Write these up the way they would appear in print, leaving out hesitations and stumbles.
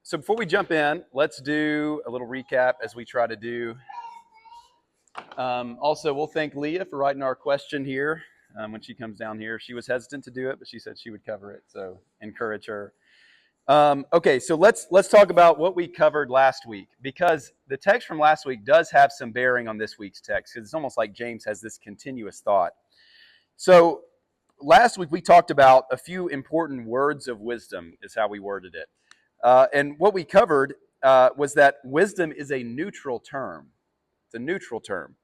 So before we jump in, let's do a little recap as we try to do. Also, we'll thank Leah for writing our question here when she comes down here. She was hesitant to do it, but she said she would cover it, so encourage her. Okay, so let's talk about what we covered last week, because the text from last week does have some bearing on this week's text, because it's almost like James has this continuous thought. So last week we talked about a few important words of wisdom, is how we worded it. And what we covered was that wisdom is a neutral term. It's a neutral term.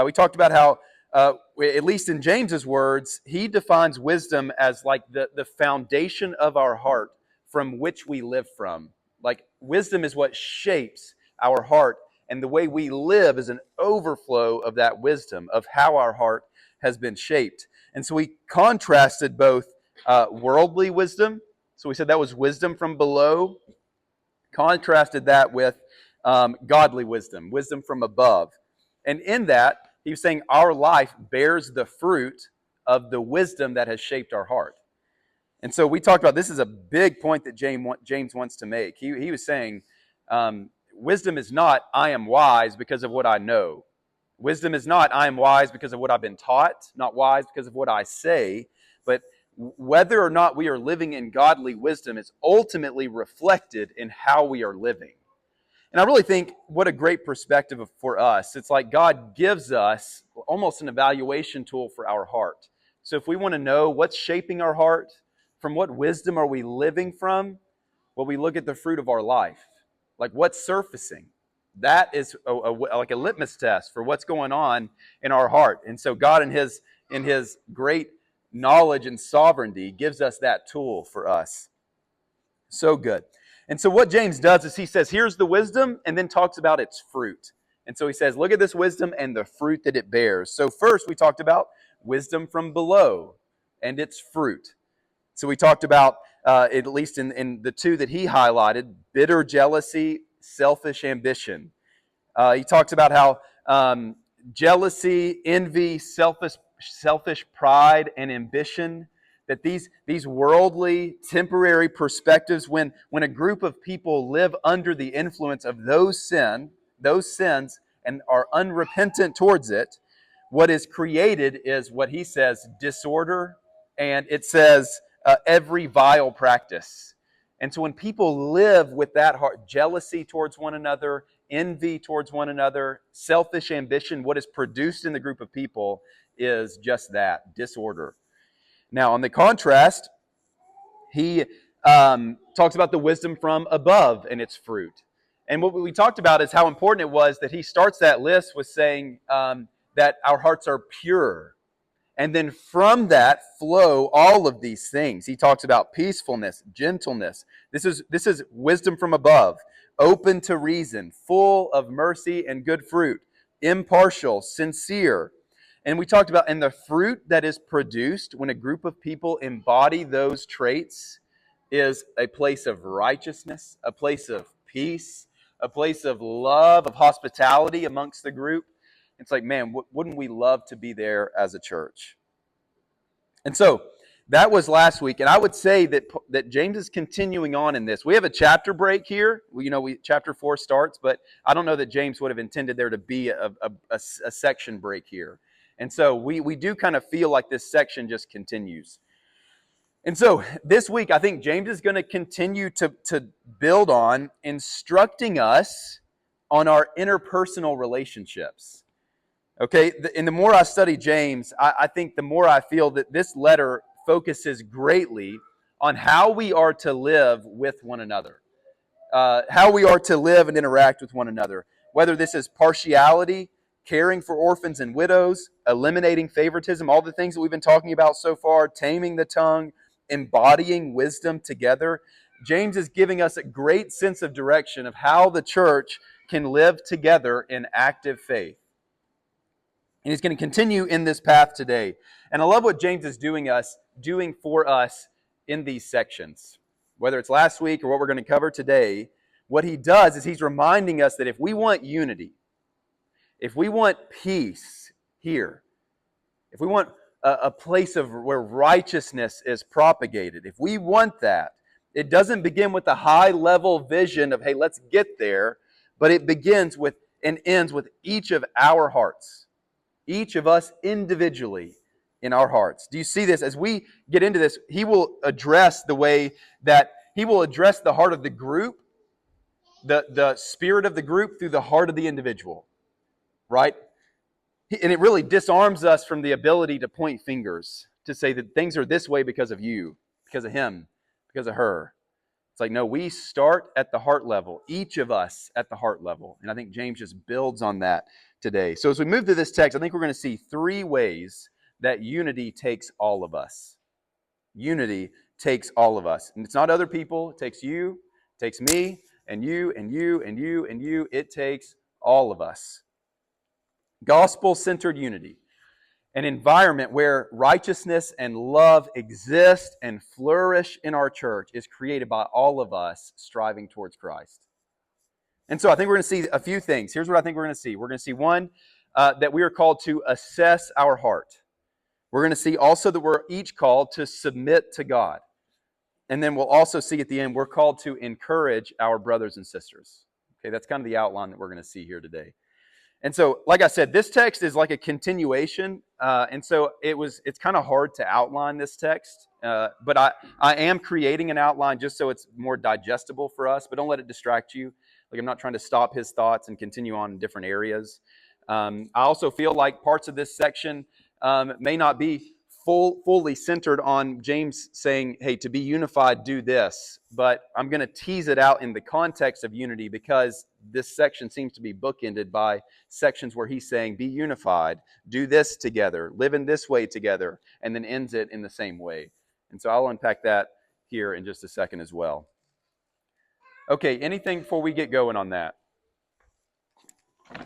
We talked about how, at least in James's words, he defines wisdom as like the foundation of our heart from which we live from. Like wisdom is what shapes our heart, and the way we live is an overflow of that wisdom, of how our heart has been shaped. And so we contrasted both worldly wisdom. So we said that was wisdom from below, contrasted that with godly wisdom, wisdom from above. And in that, he was saying our life bears the fruit of the wisdom that has shaped our heart. And so we talked about, this is a big point that James wants to make. He was saying, wisdom is not, I am wise because of what I know. Wisdom is not, I am wise because of what I've been taught, not wise because of what I say, but whether or not we are living in godly wisdom is ultimately reflected in how we are living. And I really think what a great perspective for us. It's like God gives us almost an evaluation tool for our heart. So if we want to know what's shaping our heart, from what wisdom are we living from, well, we look at the fruit of our life. Like what's surfacing. That is like a litmus test for what's going on in our heart. And so God in his great knowledge and sovereignty gives us that tool for us. So good. And so what James does is he says, here's the wisdom, and then talks about its fruit. And so he says, look at this wisdom and the fruit that it bears. So first we talked about wisdom from below and its fruit. So we talked about, at least in the two that he highlighted, bitter jealousy, selfish ambition. He talks about how jealousy, envy, selfish pride, and ambition, that these worldly, temporary perspectives, when a group of people live under the influence of those sins, and are unrepentant towards it, what is created is what he says, disorder, and it says every vile practice. And so when people live with that heart, jealousy towards one another, envy towards one another, selfish ambition, what is produced in the group of people is just that, disorder. Now, on the contrast, he talks about the wisdom from above and its fruit. And what we talked about is how important it was that he starts that list with saying that our hearts are pure. And then from that flow all of these things. He talks about peacefulness, gentleness. This is wisdom from above, open to reason, full of mercy and good fruit, impartial, sincere. And we talked about, and the fruit that is produced when a group of people embody those traits is a place of righteousness, a place of peace, a place of love, of hospitality amongst the group. It's like, man, wouldn't we love to be there as a church? And so that was last week, and I would say that James is continuing on in this. We have a chapter break here. Chapter 4 starts, but I don't know that James would have intended there to be a section break here. And so we do kind of feel like this section just continues. And so this week, I think James is going to continue to build on instructing us on our interpersonal relationships. Okay, and the more I study James, I think the more I feel that this letter focuses greatly on how we are to live with one another, how we are to live and interact with one another, whether this is partiality, caring for orphans and widows, eliminating favoritism, all the things that we've been talking about so far, taming the tongue, embodying wisdom together. James is giving us a great sense of direction of how the church can live together in active faith. And he's going to continue in this path today. And I love what James is doing for us in these sections. Whether it's last week or what we're going to cover today, what he does is he's reminding us that if we want unity, if we want peace here, if we want a place where righteousness is propagated, if we want that, It doesn't begin with a high-level vision of, hey, let's get there, but it begins with and ends with each of our hearts, each of us individually in our hearts. Do you see this? As we get into this, he will address the way that he will address the heart of the group, the spirit of the group through the heart of the individual, right? And it really disarms us from the ability to point fingers, to say that things are this way because of you, because of him, because of her. It's like, no, we start at the heart level, each of us at the heart level. And I think James just builds on that today. So as we move to this text, I think we're going to see three ways that unity takes all of us. Unity takes all of us. And it's not other people. It takes you, it takes me, and you, and you, and you, and you. It takes all of us. Gospel-centered unity. An environment where righteousness and love exist and flourish in our church is created by all of us striving towards Christ. And so I think we're going to see a few things. Here's what I think we're going to see. We're going to see, one, that we are called to assess our heart. We're going to see also that we're each called to submit to God. And then we'll also see at the end, we're called to encourage our brothers and sisters. Okay, that's kind of the outline that we're going to see here today. And so, like I said, this text is like a continuation, and so it's kind of hard to outline this text, but I am creating an outline just so it's more digestible for us, but don't let it distract you. Like, I'm not trying to stop his thoughts and continue on in different areas. I also feel like parts of this section may not be fully centered on James saying, hey, to be unified, do this. But I'm going to tease it out in the context of unity because this section seems to be bookended by sections where he's saying, be unified, do this together, live in this way together, and then ends it in the same way. And so I'll unpack that here in just a second as well. Okay, anything before we get going on that?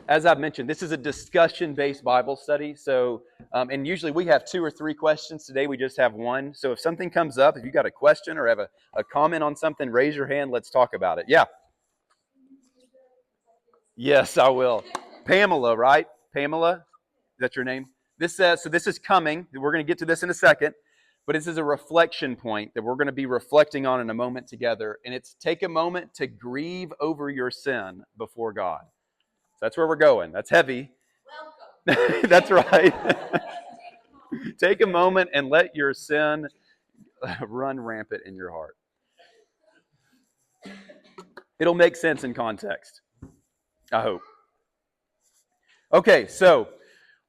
As I've mentioned, this is a discussion-based Bible study. So, and usually we have 2 or 3 questions. Today we just have one. So if something comes up, if you got a question or have a comment on something, raise your hand. Let's talk about it. Yeah. Yes, I will. Pamela, right? Pamela, is that your name? So this is coming. We're going to get to this in a second. But this is a reflection point that we're going to be reflecting on in a moment together. And it's take a moment to grieve over your sin before God. That's where we're going. That's heavy. Welcome. That's right. Take a moment and let your sin run rampant in your heart. It'll make sense in context, I hope. Okay, so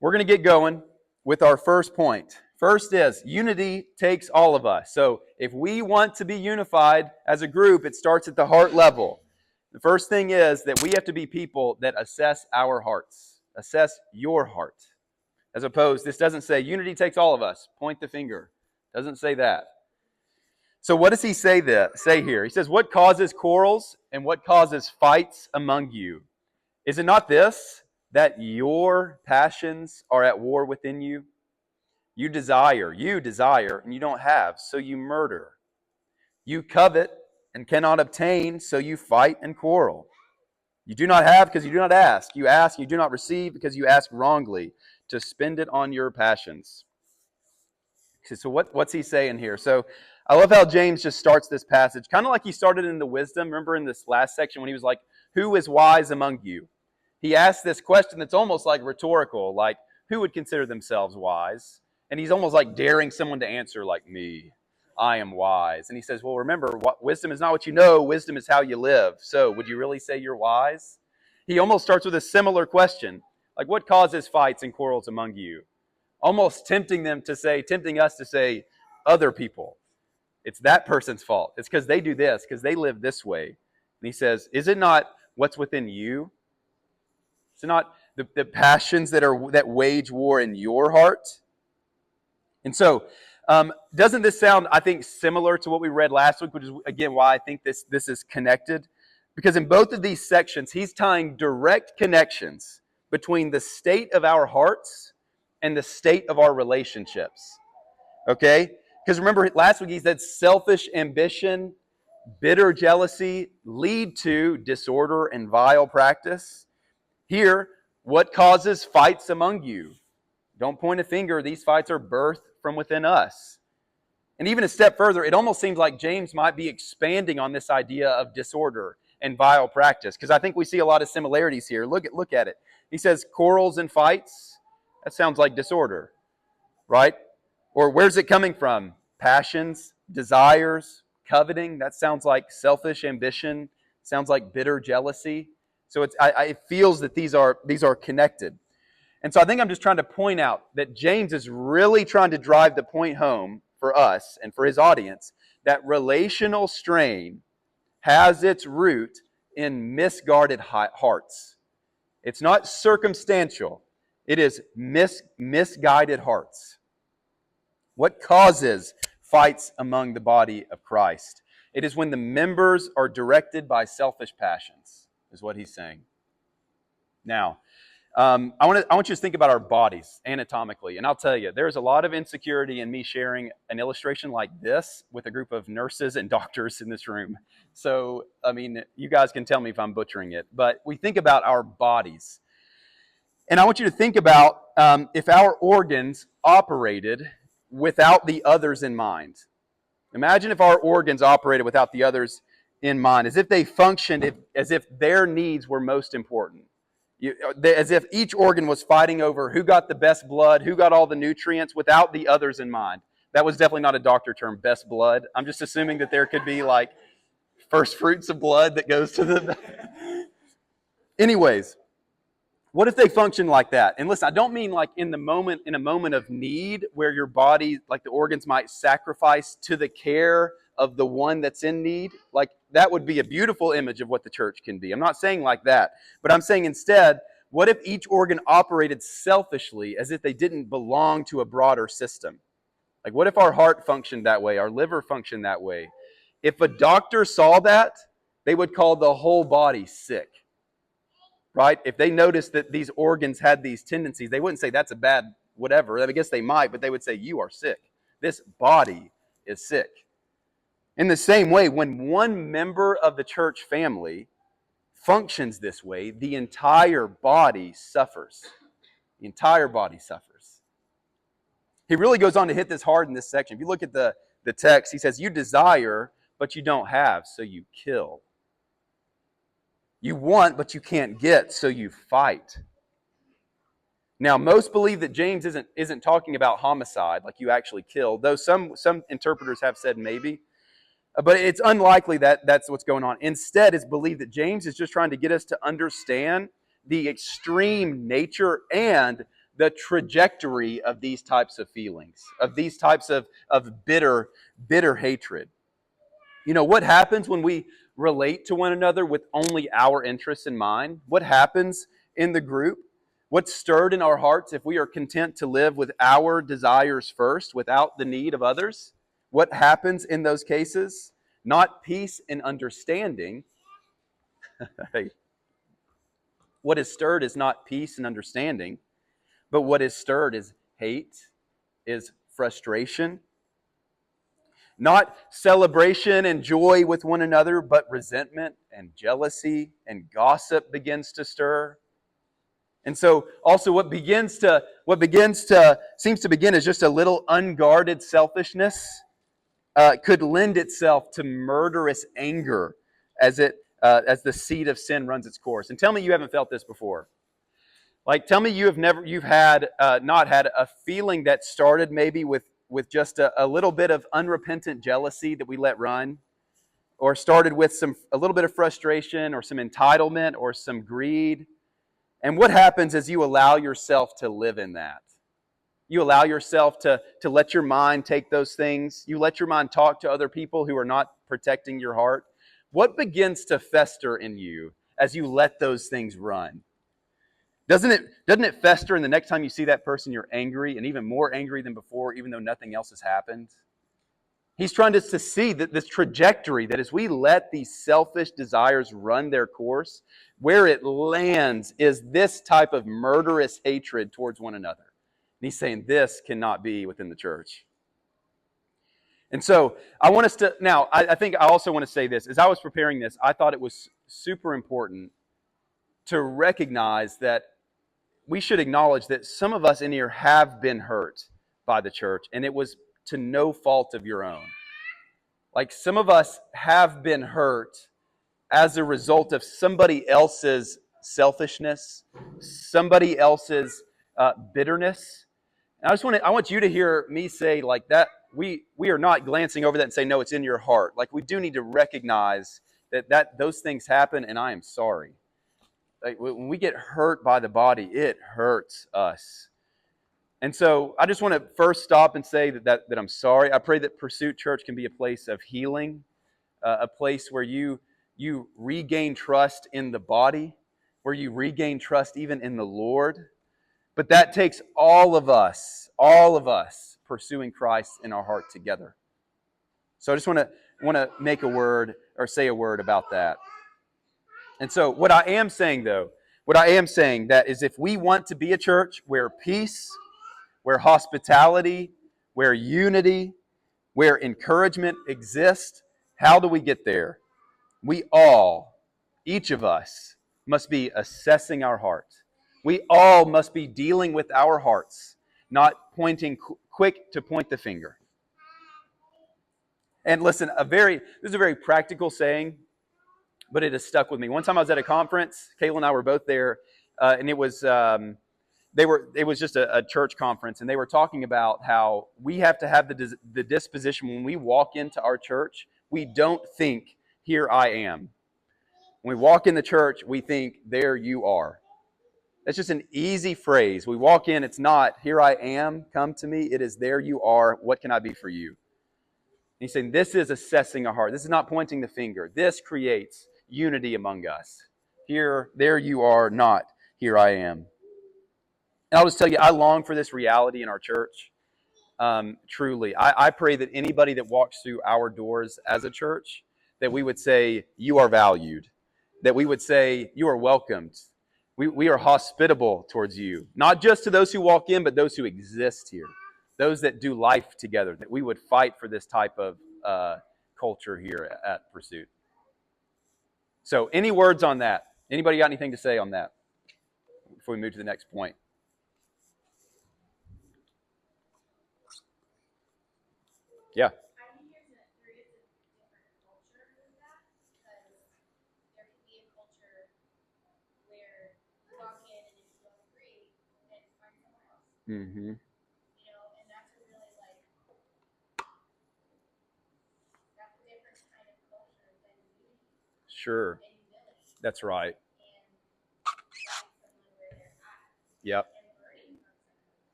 we're going to get going with our first point. First is, unity takes all of us. So if we want to be unified as a group, it starts at the heart level. The first thing is that we have to be people that assess our hearts. Assess your heart. As opposed, this doesn't say unity takes all of us. Point the finger. Doesn't say that. So what does he say here? He says, what causes quarrels and what causes fights among you? Is it not this, that your passions are at war within you? You desire, and you don't have, so you murder. You covet and cannot obtain, so you fight and quarrel. You do not have because you do not ask. You ask and you do not receive because you ask wrongly to spend it on your passions. So what's he saying here? So I love how James just starts this passage, kind of like he started in the wisdom. Remember in this last section when he was like, who is wise among you? He asked this question that's almost like rhetorical, like who would consider themselves wise? And he's almost like daring someone to answer like me. I am wise. And he says, well, remember, wisdom is not what you know. Wisdom is how you live. So would you really say you're wise? He almost starts with a similar question. Like, what causes fights and quarrels among you? Almost tempting us to say, other people. It's that person's fault. It's because they do this, because they live this way. And he says, is it not what's within you? Is it not the passions that wage war in your heart? And so, doesn't this sound, I think, similar to what we read last week, which is, again, why I think this is connected? Because in both of these sections, he's tying direct connections between the state of our hearts and the state of our relationships. Okay? Because remember, last week he said selfish ambition, bitter jealousy lead to disorder and vile practice. Here, what causes fights among you? Don't point a finger. These fights are birthed from within us. And even a step further, it almost seems like James might be expanding on this idea of disorder and vile practice, because I think we see a lot of similarities here. Look at it. He says quarrels and fights. That sounds like disorder, right? Or where's it coming from? Passions, desires, coveting. That sounds like selfish ambition. Sounds like bitter jealousy. So it feels that these are connected. And so I think I'm just trying to point out that James is really trying to drive the point home for us and for his audience that relational strain has its root in misguarded hearts. It's not circumstantial. It is misguided hearts. What causes fights among the body of Christ? It is when the members are directed by selfish passions, is what he's saying. Now, I want you to think about our bodies anatomically, and I'll tell you, there's a lot of insecurity in me sharing an illustration like this with a group of nurses and doctors in this room. So, I mean, you guys can tell me if I'm butchering it, but we think about our bodies. And I want you to think about if our organs operated without the others in mind. Imagine if our organs operated without the others in mind, as if they functioned as if their needs were most important. As if each organ was fighting over who got the best blood, who got all the nutrients without the others in mind. That was definitely not a doctor term, best blood. I'm just assuming that there could be like first fruits of blood that goes to the... Anyways, what if they function like that? And listen, I don't mean like in a moment of need where your body, like the organs might sacrifice to the care of the one that's in need. Like that would be a beautiful image of what the church can be. I'm not saying like that, but I'm saying instead, what if each organ operated selfishly as if they didn't belong to a broader system? Like what if our heart functioned that way, our liver functioned that way? If a doctor saw that, they would call the whole body sick. Right? If they noticed that these organs had these tendencies, they wouldn't say that's a bad whatever. I guess they might, but they would say you are sick. This body is sick. In the same way, when one member of the church family functions this way, the entire body suffers. The entire body suffers. He really goes on to hit this hard in this section. If you look at the text, he says, you desire, but you don't have, so you kill. You want, but you can't get, so you fight. Now, most believe that James isn't talking about homicide, like you actually kill, though some interpreters have said maybe. But it's unlikely that that's what's going on. Instead, it's believed that James is just trying to get us to understand the extreme nature and the trajectory of these types of feelings, of these types of bitter hatred. You know, what happens when we relate to one another with only our interests in mind? What happens in the group? What's stirred in our hearts if we are content to live with our desires first, without the need of others? What happens in those cases? Not peace and understanding. What is stirred is not peace and understanding, but what is stirred is hate, is frustration. Not celebration and joy with one another, but resentment and jealousy and gossip begins to stir. And so also what seems to begin as just a little unguarded selfishness could lend itself to murderous anger as the seed of sin runs its course. And tell me you haven't felt this before. Like, tell me you've not had a feeling that started maybe with just a little bit of unrepentant jealousy that we let run, or started with a little bit of frustration or some entitlement or some greed. And what happens is you allow yourself to live in that. You allow yourself to let your mind take those things. You let your mind talk to other people who are not protecting your heart. What begins to fester in you as you let those things run? Doesn't it fester, and the next time you see that person, you're angry, and even more angry than before, even though nothing else has happened? He's trying to see that this trajectory, that as we let these selfish desires run their course, where it lands is this type of murderous hatred towards one another. And he's saying this cannot be within the church. And so I want us to, now, I think I also want to say this. As I was preparing this, I thought it was super important to recognize that we should acknowledge that some of us in here have been hurt by the church. And it was to no fault of your own. Like some of us have been hurt as a result of somebody else's selfishness, somebody else's bitterness. And I want you to hear me say like that. We are not glancing over that and say, no, it's in your heart. Like we do need to recognize that those things happen, and I am sorry. Like when we get hurt by the body, it hurts us. And so I just want to first stop and say that I'm sorry. I pray that Pursuit Church can be a place of healing, a place where you regain trust in the body, where you regain trust even in the Lord. But that takes all of us pursuing Christ in our heart together. So I just want to make a word or say a word about that. And so what I am saying that is if we want to be a church where peace, where hospitality, where unity, where encouragement exists, how do we get there? We all, each of us, must be assessing our heart. We all must be dealing with our hearts, not pointing quick to point the finger. And listen, this is a very practical saying, but it has stuck with me. One time I was at a conference, Kayla and I were both there, and it was just a church conference, and they were talking about how we have to have the disposition when we walk into our church, we don't think, here I am. When we walk in the church, we think, there you are. That's just an easy phrase. We walk in, it's not, here I am, come to me. It is, there you are, what can I be for you? And he's saying, this is assessing a heart. This is not pointing the finger. This creates unity among us. Here, there you are, not, here I am. And I'll just tell you, I long for this reality in our church. Truly. I pray that anybody that walks through our doors as a church, that we would say, you are valued. That we would say, you are welcomed. We are hospitable towards you. Not just to those who walk in, but those who exist here. Those that do life together. That we would fight for this type of culture here at Pursuit. So any words on that? Anybody got anything to say on that before we move to the next point? Yeah. Mm-hmm. And that's a really that's a different kind of culture than unity. Sure. That's right. Yep.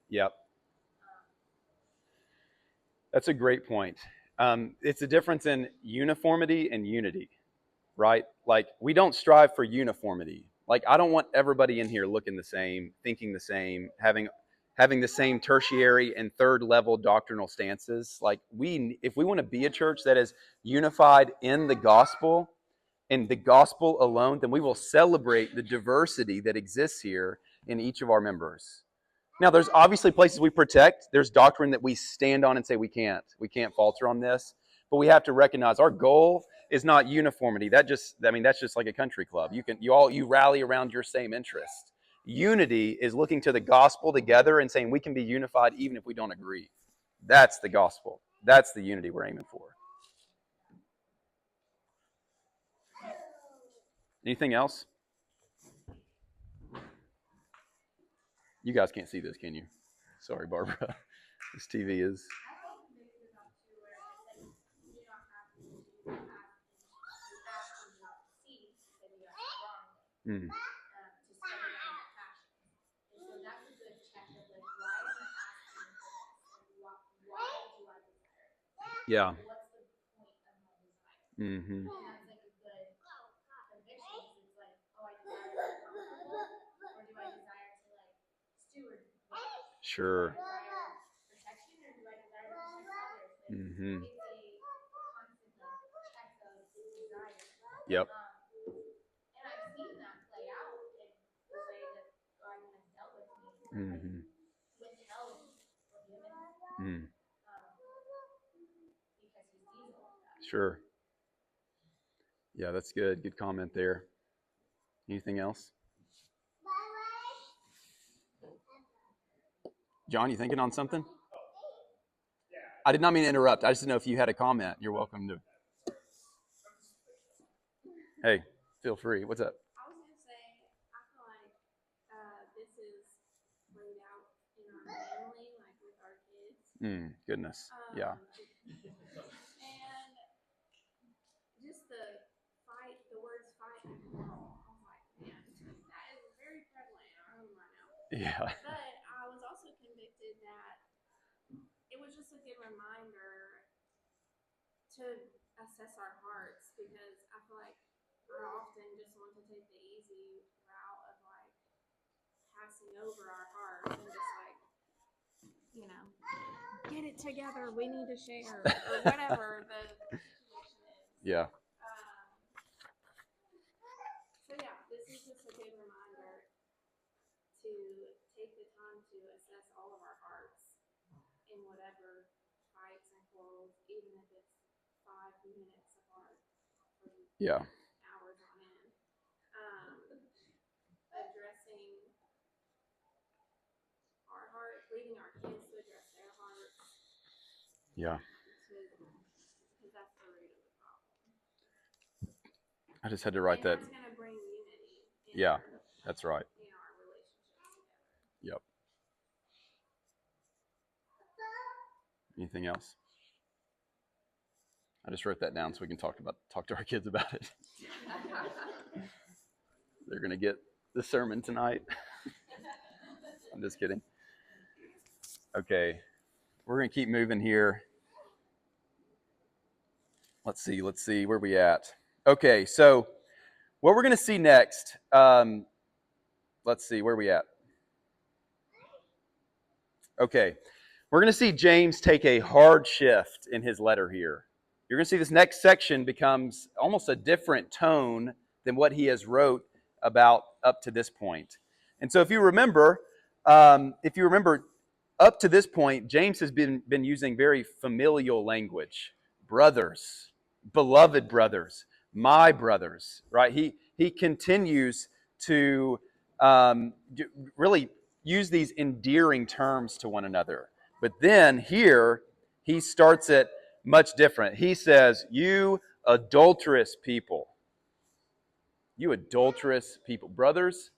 Yep. That's a great point. It's a difference in uniformity and unity, right? Like we don't strive for uniformity. Like I don't want everybody in here looking the same, thinking the same, having the same tertiary and third level doctrinal stances. Like if we want to be a church that is unified in the gospel and the gospel alone, then we will celebrate the diversity that exists here in each of our members. Now, there's obviously places we protect. There's doctrine that we stand on and say we can't falter on this. But we have to recognize our goal is not uniformity. That's just like a country club. You rally around your same interest. Unity is looking to the gospel together and saying we can be unified even if we don't agree. That's the gospel. That's the unity we're aiming for. Anything else? You guys can't see this, can you? Sorry, Barbara. This TV is... Mm. Yeah. Mm-hmm. Sure. Mm-hmm. Yep. Mm-hmm. Mm. Sure. Yeah, that's good. Good comment there. Anything else? John, you thinking on something? I did not mean to interrupt. I just didn't know if you had a comment. You're welcome to. Hey, feel free. What's up? I was gonna say, I feel like this is laid out in our family, like with our kids. Goodness. Yeah. And just the fight, the words fight and quarrel. I was like, man, that is very prevalent in our home right now. Yeah. But I was also convicted that it was just a good reminder to assess our hearts, because I feel like I often just want to take the easy route of like passing over our hearts and just like, get it together, we need to share, or whatever the situation is. Yeah. So yeah, this is just a good reminder to take the time to assess all of our hearts in whatever fights and quarrels, even if it's 5 minutes apart for Yeah. hours on end. Addressing our heart, leading our kids to address their hearts. Yeah. Because that's the root of the problem. I just had to write that. That's going to bring unity. Yeah, that's right. In our relationship together. Yep. Anything else? I just wrote that down so we can talk to our kids about it. They're going to get the sermon tonight. I'm just kidding. Okay. We're going to keep moving here. Let's see. Where are we at? Okay, so what we're going to see next, let's see, where are we at? Okay, we're going to see James take a hard shift in his letter here. You're going to see this next section becomes almost a different tone than what he has wrote about up to this point. And so if you remember, up to this point, James has been using very familial language. Brothers, beloved brothers, my brothers, right? He continues to really use these endearing terms to one another. But then here, he starts it much different. He says, you adulterous people. You adulterous people. Brothers,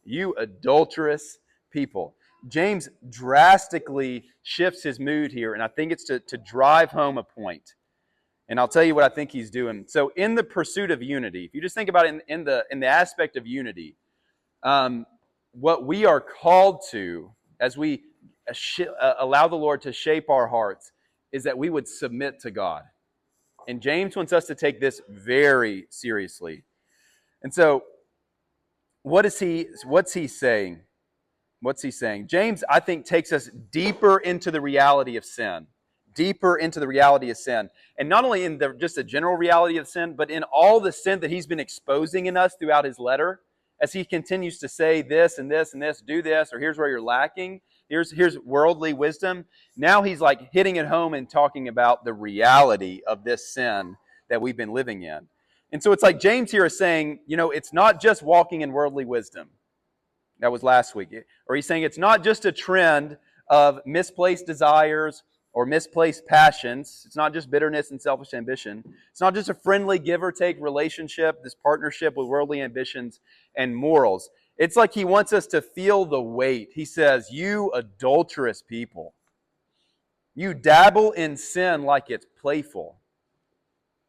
you adulterous people. James drastically shifts his mood here, and I think it's to drive home a point. And I'll tell you what I think he's doing. So in the pursuit of unity, if you just think about it in the aspect of unity, what we are called to as we allow the Lord to shape our hearts is that we would submit to God. And James wants us to take this very seriously. And so what's he saying? What's he saying? James, I think, takes us deeper into the reality of sin. Deeper into the reality of sin. And not only in just the general reality of sin, but in all the sin that he's been exposing in us throughout his letter, as he continues to say this and this and this, do this, or here's where you're lacking. Here's worldly wisdom. Now he's like hitting it home and talking about the reality of this sin that we've been living in. And so it's like James here is saying, it's not just walking in worldly wisdom. That was last week. Or he's saying it's not just a trend of misplaced desires or misplaced passions. It's not just bitterness and selfish ambition. It's not just a friendly give-or-take relationship, this partnership with worldly ambitions and morals. It's like he wants us to feel the weight. He says, you adulterous people. You dabble in sin like it's playful.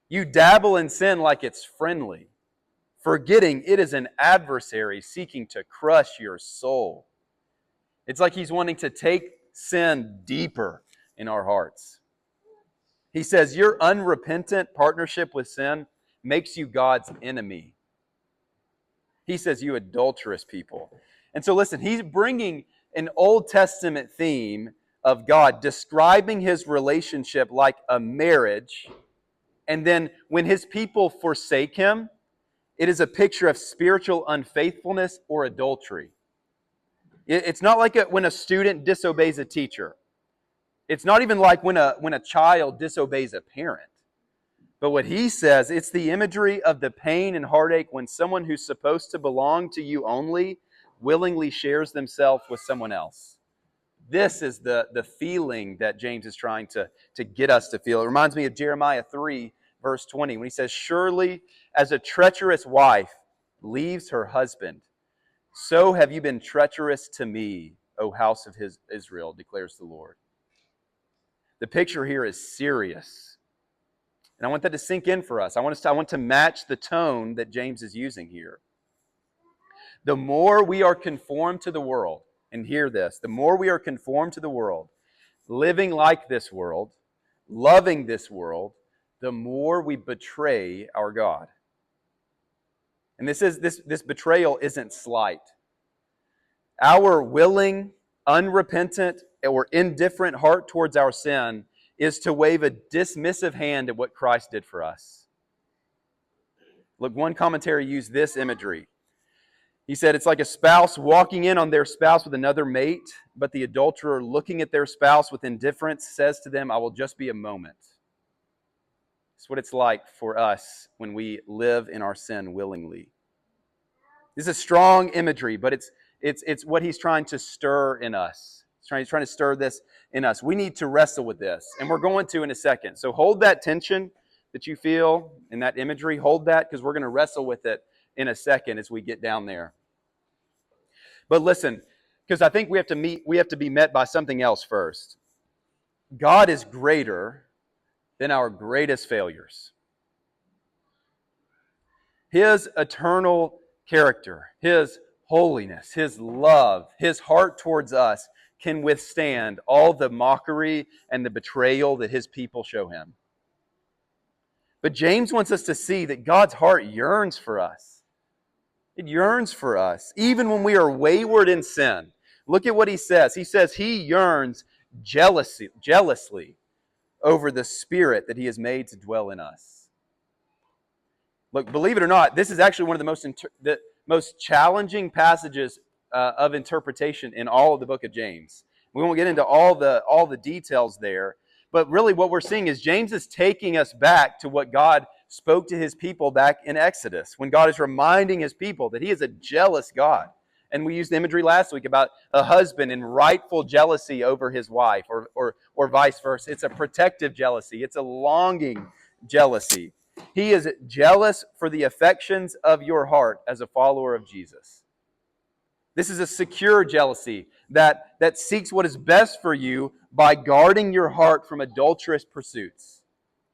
You dabble in sin like it's friendly, forgetting it is an adversary seeking to crush your soul. It's like he's wanting to take sin deeper in our hearts. He says, your unrepentant partnership with sin makes you God's enemy. He says, you adulterous people. And so listen, he's bringing an Old Testament theme of God describing his relationship like a marriage. And then when his people forsake him, it is a picture of spiritual unfaithfulness or adultery. It's not like when a student disobeys a teacher. It's not even like when a child disobeys a parent. But what he says, it's the imagery of the pain and heartache when someone who's supposed to belong to you only willingly shares themselves with someone else. This is the feeling that James is trying to get us to feel. It reminds me of Jeremiah 3, verse 20, when he says, "Surely as a treacherous wife leaves her husband, so have you been treacherous to me, O house of Israel, declares the Lord." The picture here is serious. And I want that to sink in for us. I want to match the tone that James is using here. The more we are conformed to the world, and hear this, the more we are conformed to the world, living like this world, loving this world, the more we betray our God. And this betrayal isn't slight. Our willing, unrepentant, or indifferent heart towards our sin is to wave a dismissive hand at what Christ did for us. Look, one commentary used this imagery. He said it's like a spouse walking in on their spouse with another mate, but the adulterer, looking at their spouse with indifference, says to them, "I will just be a moment." It's what it's like for us when we live in our sin willingly. This is strong imagery, but it's what he's trying to stir in us. He's trying to stir this in us. We need to wrestle with this, and we're going to in a second. So hold that tension that you feel in that imagery. Hold that, because we're going to wrestle with it in a second as we get down there. But listen, because I think we have to be met by something else first. God is greater than our greatest failures. His eternal character, His holiness, His love, His heart towards us can withstand all the mockery and the betrayal that His people show Him. But James wants us to see that God's heart yearns for us. It yearns for us, even when we are wayward in sin. Look at what he says. He says he yearns jealously over the Spirit that He has made to dwell in us. Look, believe it or not, this is actually one of the most challenging passages of interpretation in all of the book of James. We won't get into all the details there, but really what we're seeing is James is taking us back to what God spoke to His people back in Exodus, when God is reminding His people that He is a jealous God. And we used the imagery last week about a husband in rightful jealousy over his wife, or vice versa. It's a protective jealousy. It's a longing jealousy. He is jealous for the affections of your heart as a follower of Jesus. This is a secure jealousy that seeks what is best for you by guarding your heart from adulterous pursuits.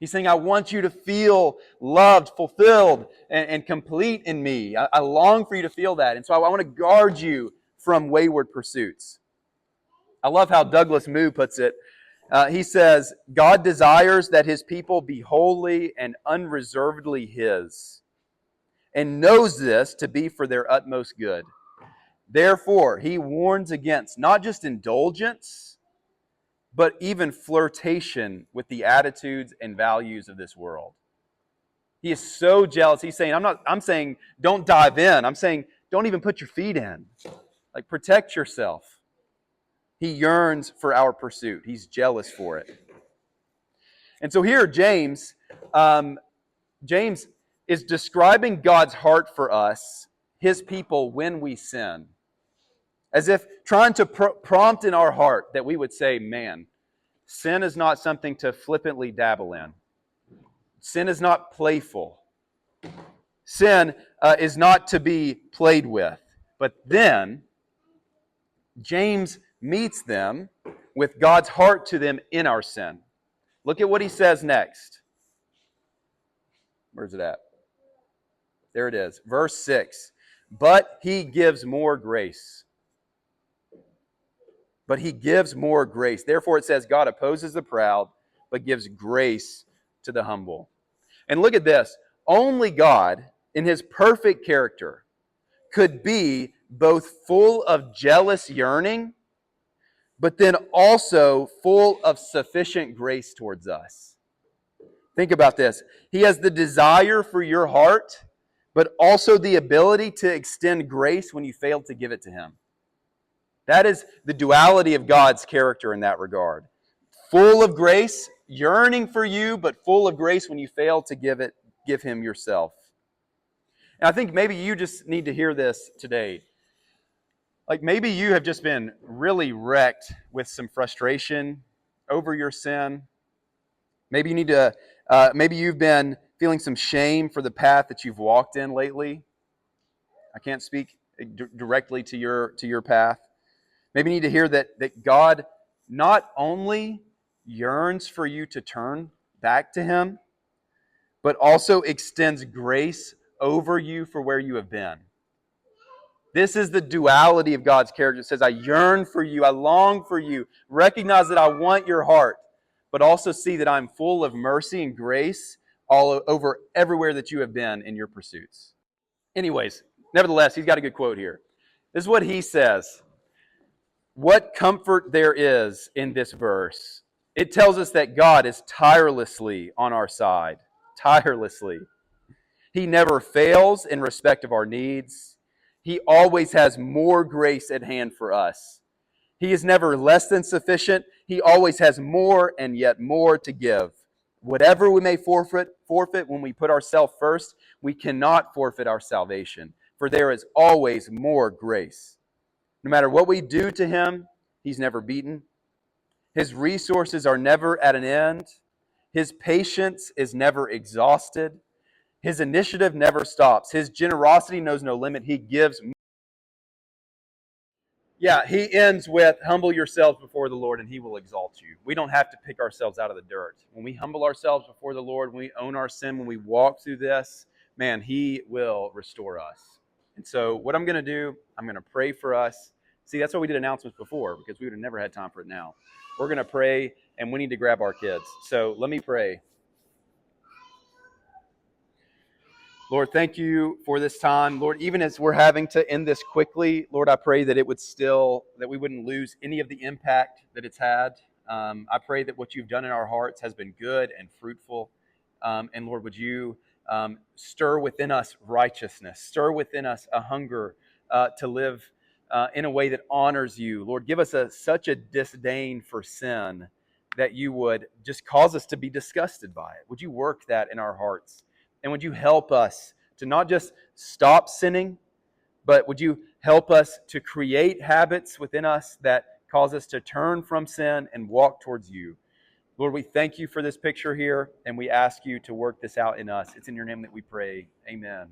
He's saying, I want you to feel loved, fulfilled, and complete in me. I long for you to feel that. And so I want to guard you from wayward pursuits. I love how Douglas Moo puts it. He says, God desires that His people be wholly and unreservedly His, and knows this to be for their utmost good. Therefore, He warns against not just indulgence, but even flirtation with the attitudes and values of this world. He is so jealous. He's saying, I'm saying don't dive in. I'm saying don't even put your feet in. Like, protect yourself. He yearns for our pursuit. He's jealous for it. And so here, James is describing God's heart for us, His people, when we sin. As if trying to prompt in our heart that we would say, man, sin is not something to flippantly dabble in. Sin is not playful. Sin is not to be played with. But then, James meets them with God's heart to them in our sin. Look at what he says next. Where's it at? There it is. Verse 6. But He gives more grace. But He gives more grace. Therefore it says, God opposes the proud, but gives grace to the humble. And look at this. Only God, in His perfect character, could be both full of jealous yearning, but then also full of sufficient grace towards us. Think about this. He has the desire for your heart, but also the ability to extend grace when you fail to give it to Him. That is the duality of God's character in that regard. Full of grace, yearning for you, but full of grace when you fail to give Him yourself. And I think maybe you just need to hear this today. Like maybe you have just been really wrecked with some frustration over your sin. Maybe you need to, maybe you've been feeling some shame for the path that you've walked in lately. I can't speak directly to your path. Maybe you need to hear that God not only yearns for you to turn back to Him, but also extends grace over you for where you have been. This is the duality of God's character. It says, I yearn for you, I long for you. Recognize that I want your heart, but also see that I'm full of mercy and grace all over everywhere that you have been in your pursuits. Anyways, nevertheless, he's got a good quote here. This is what he says. What comfort there is in this verse. It tells us that God is tirelessly on our side. Tirelessly. He never fails in respect of our needs. He always has more grace at hand for us. He is never less than sufficient. He always has more and yet more to give. Whatever we may forfeit when we put ourselves first, we cannot forfeit our salvation, for there is always more grace. No matter what we do to Him, He's never beaten. His resources are never at an end. His patience is never exhausted. His initiative never stops. His generosity knows no limit. He gives. Yeah, he ends with, humble yourselves before the Lord and He will exalt you. We don't have to pick ourselves out of the dirt. When we humble ourselves before the Lord, when we own our sin, when we walk through this, man, He will restore us. And so what I'm going to do, I'm going to pray for us. See, that's why we did announcements before, because we would have never had time for it now. We're going to pray, and we need to grab our kids. So let me pray. Lord, thank you for this time. Lord, even as we're having to end this quickly, Lord, I pray that that we wouldn't lose any of the impact that it's had. I pray that what you've done in our hearts has been good and fruitful. And Lord, would you stir within us righteousness, stir within us a hunger to live in a way that honors you. Lord, give us such a disdain for sin that you would just cause us to be disgusted by it. Would you work that in our hearts? And would you help us to not just stop sinning, but would you help us to create habits within us that cause us to turn from sin and walk towards you? Lord, we thank you for this picture here, and we ask you to work this out in us. It's in your name that we pray. Amen.